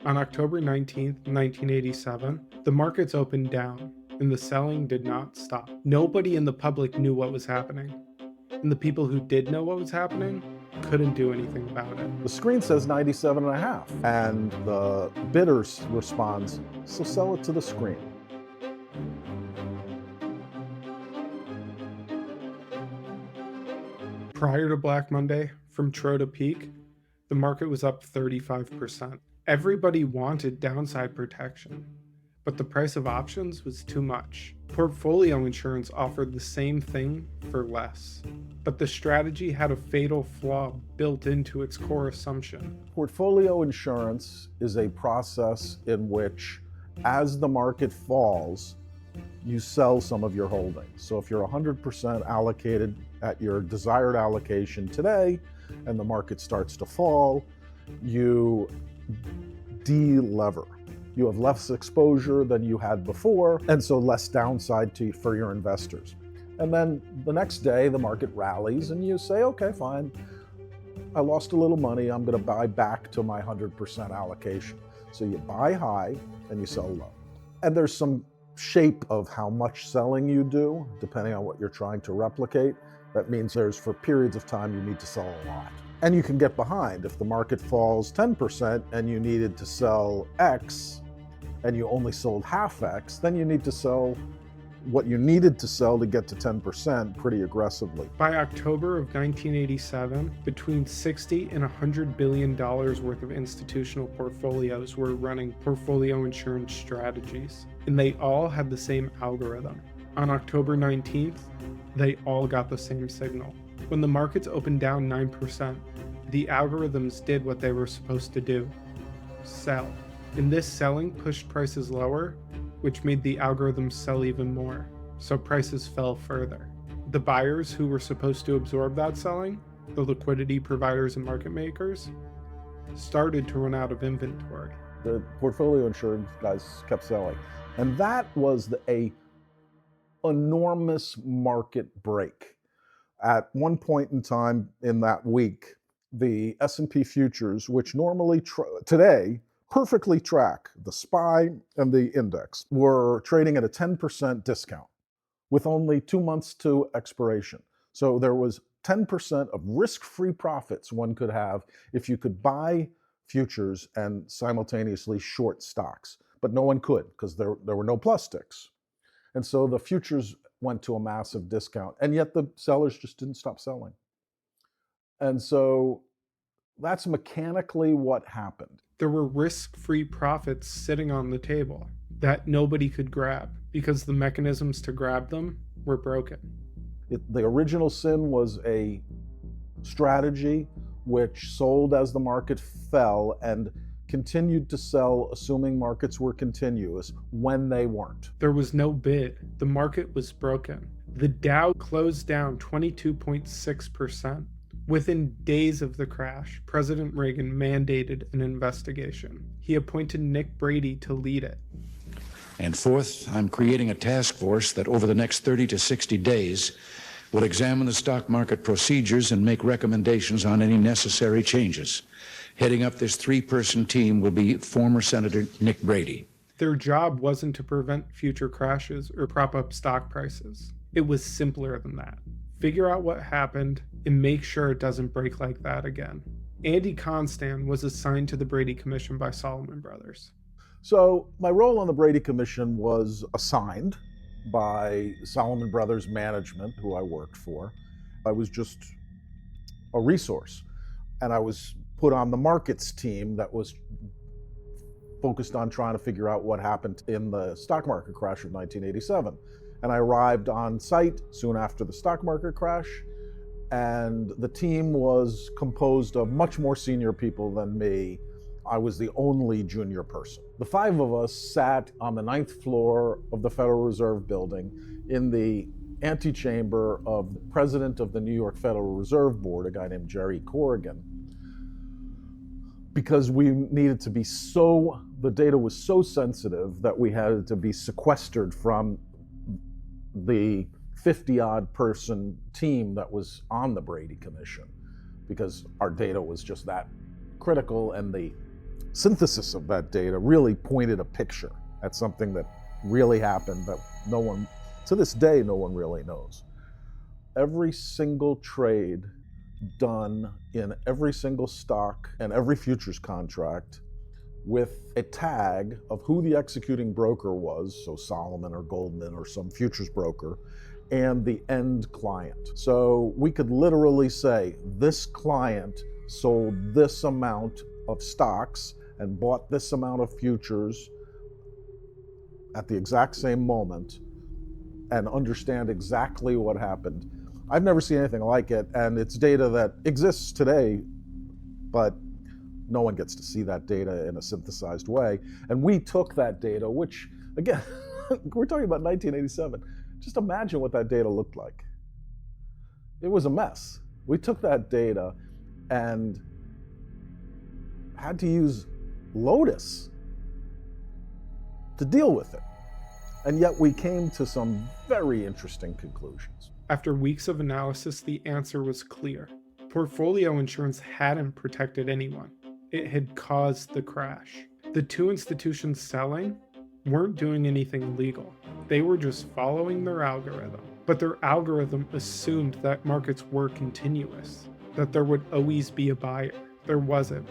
On October 19th, 1987, the markets opened down, and the selling did not stop. Nobody in the public knew what was happening, and the people who did know what was happening couldn't do anything about it. The screen says 97 and a half, and the bidder responds, so sell it to the screen. Prior to Black Monday, from trough to peak, the market was up 35%. Everybody wanted downside protection, but the price of options was too much. Portfolio insurance offered the same thing for less, but the strategy had a fatal flaw built into its core assumption. Portfolio insurance is a process in which, as the market falls, you sell some of your holdings. So if you're 100% allocated at your desired allocation today, and the market starts to fall, you de-lever. You have less exposure than you had before, and so less downside for your investors. And then the next day, the market rallies, and you say, okay, fine, I lost a little money, I'm gonna buy back to my 100% allocation. So you buy high and you sell low. And there's some shape of how much selling you do, depending on what you're trying to replicate. That means for periods of time you need to sell a lot. And you can get behind. If the market falls 10% and you needed to sell X and you only sold half X, then you need to sell what you needed to sell to get to 10% pretty aggressively. By October of 1987, between $60 and $100 billion worth of institutional portfolios were running portfolio insurance strategies, and they all had the same algorithm. On October 19th, they all got the same signal. When the markets opened down 9%, the algorithms did what they were supposed to do: sell. And this selling pushed prices lower, which made the algorithms sell even more, so prices fell further. The buyers who were supposed to absorb that selling, the liquidity providers and market makers, started to run out of inventory. The portfolio insurance guys kept selling. And that was a enormous market break. At one point in time in that week, the S&P futures, which normally today perfectly track the SPY and the index, were trading at a 10% discount with only 2 months to expiration. So there was 10% of risk-free profits one could have if you could buy futures and simultaneously short stocks. But no one could, because there were no plus sticks. And so the futures went to a massive discount, and yet the sellers just didn't stop selling. And so that's mechanically what happened. There were risk-free profits sitting on the table that nobody could grab because the mechanisms to grab them were broken. The original sin was a strategy which sold as the market fell and continued to sell assuming markets were continuous when they weren't. There was no bid. The market was broken. The Dow closed down 22.6%. Within days of the crash, President Reagan mandated an investigation. He appointed Nick Brady to lead it. And fourth, I'm creating a task force that over the next 30 to 60 days will examine the stock market procedures and make recommendations on any necessary changes. Heading up this 3-person team will be former Senator Nick Brady. Their job wasn't to prevent future crashes or prop up stock prices. It was simpler than that. Figure out what happened and make sure it doesn't break like that again. Andy Constan was assigned to the Brady Commission by Salomon Brothers. So my role on the Brady Commission was assigned by Salomon Brothers management, who I worked for. I was just a resource, and I was put on the markets team that was focused on trying to figure out what happened in the stock market crash of 1987. And I arrived on site soon after the stock market crash, and the team was composed of much more senior people than me. I was the only junior person. The 5 of us sat on the 9th floor of the Federal Reserve Building in the antechamber of the president of the New York Federal Reserve Board, a guy named Jerry Corrigan, because we needed to be the data was so sensitive that we had to be sequestered from the 50-odd person team that was on the Brady Commission, because our data was just that critical, and the synthesis of that data really pointed a picture at something that really happened that no one, to this day, no one really knows. Every single trade done in every single stock and every futures contract with a tag of who the executing broker was, so Salomon or Goldman or some futures broker, and the end client. So we could literally say this client sold this amount of stocks and bought this amount of futures at the exact same moment and understand exactly what happened. I've never seen anything like it, and it's data that exists today, but no one gets to see that data in a synthesized way. And we took that data, which, again, we're talking about 1987. Just imagine what that data looked like. It was a mess. We took that data and had to use Lotus to deal with it. And yet we came to some very interesting conclusions. After weeks of analysis, the answer was clear. Portfolio insurance hadn't protected anyone. It had caused the crash. The two institutions selling weren't doing anything illegal. They were just following their algorithm. But their algorithm assumed that markets were continuous, that there would always be a buyer. There wasn't.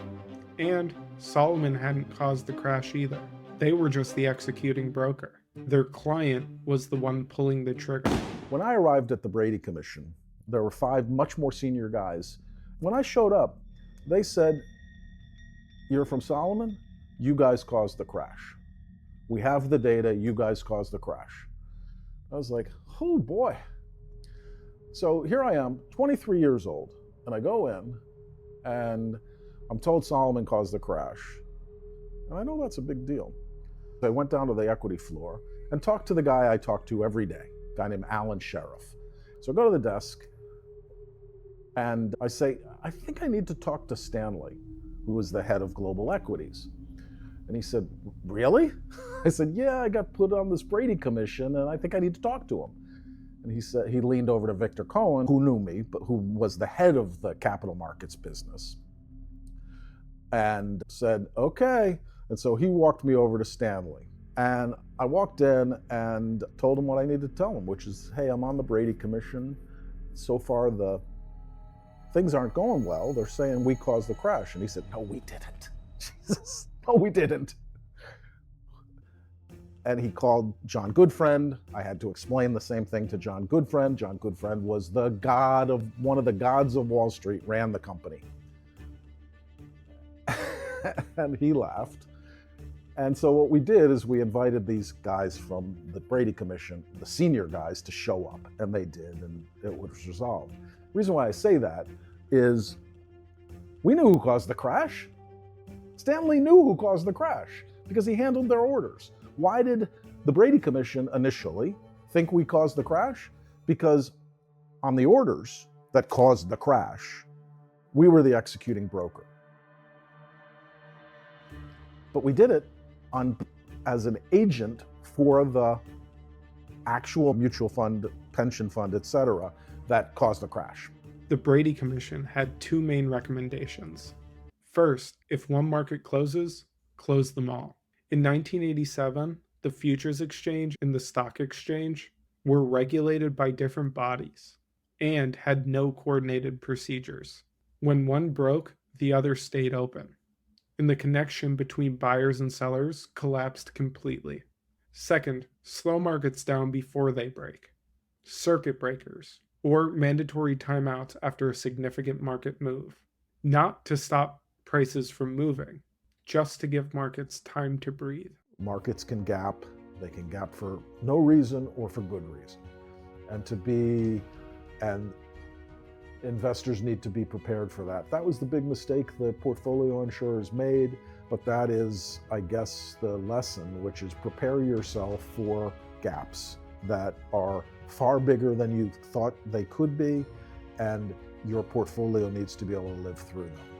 And Salomon hadn't caused the crash either. They were just the executing broker. Their client was the one pulling the trigger. When I arrived at the Brady Commission, there were 5 much more senior guys. When I showed up, they said, "You're from Salomon? You guys caused the crash. We have the data, you guys caused the crash." I was like, oh boy. So here I am, 23 years old, and I go in, and I'm told Salomon caused the crash. And I know that's a big deal. I went down to the equity floor and talked to the guy I talk to every day, a guy named Alan Sheriff. So I go to the desk, and I say, "I think I need to talk to Stanley, who was the head of global equities." And he said, "Really?" I said, "Yeah, I got put on this Brady Commission, and I think I need to talk to him." And he said, he leaned over to Victor Cohen, who knew me, but who was the head of the capital markets business, and said, "Okay." And so he walked me over to Stanley. And I walked in and told him what I needed to tell him, which is, "Hey, I'm on the Brady Commission. So far, the things aren't going well. They're saying we caused the crash." And he said, "No, we didn't." Jesus, no, we didn't. And he called John Goodfriend. I had to explain the same thing to John Goodfriend. John Goodfriend was one of the gods of Wall Street, ran the company. And he laughed. And so what we did is we invited these guys from the Brady Commission, the senior guys, to show up, and they did, and it was resolved. The reason why I say that is we knew who caused the crash. Stanley knew who caused the crash because he handled their orders. Why did the Brady Commission initially think we caused the crash? Because on the orders that caused the crash, we were the executing broker. But we did it as an agent for the actual mutual fund, pension fund, etc., that caused the crash. The Brady Commission had 2 main recommendations. First, if one market closes, close them all. In 1987, the futures exchange and the stock exchange were regulated by different bodies and had no coordinated procedures. When one broke, the other stayed open, and the connection between buyers and sellers collapsed completely. Second, slow markets down before they break. Circuit breakers, or mandatory timeouts after a significant market move. Not to stop prices from moving, just to give markets time to breathe. Markets can gap. They can gap for no reason or for good reason. And investors need to be prepared for that. That was the big mistake the portfolio insurers made, but that is, I guess, the lesson, which is prepare yourself for gaps that are far bigger than you thought they could be, and your portfolio needs to be able to live through them.